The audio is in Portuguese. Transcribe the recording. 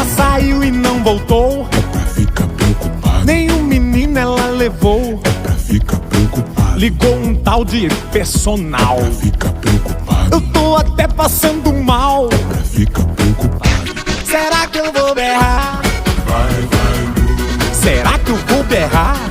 Ela saiu e não voltou. É pra ficar preocupado. Nenhum menino ela levou. É pra ficar preocupado. Ligou um tal de personal. É pra ficar preocupado. Eu tô até passando mal. É pra ficar preocupado. Será que eu vou berrar? Vai, Será que eu vou berrar?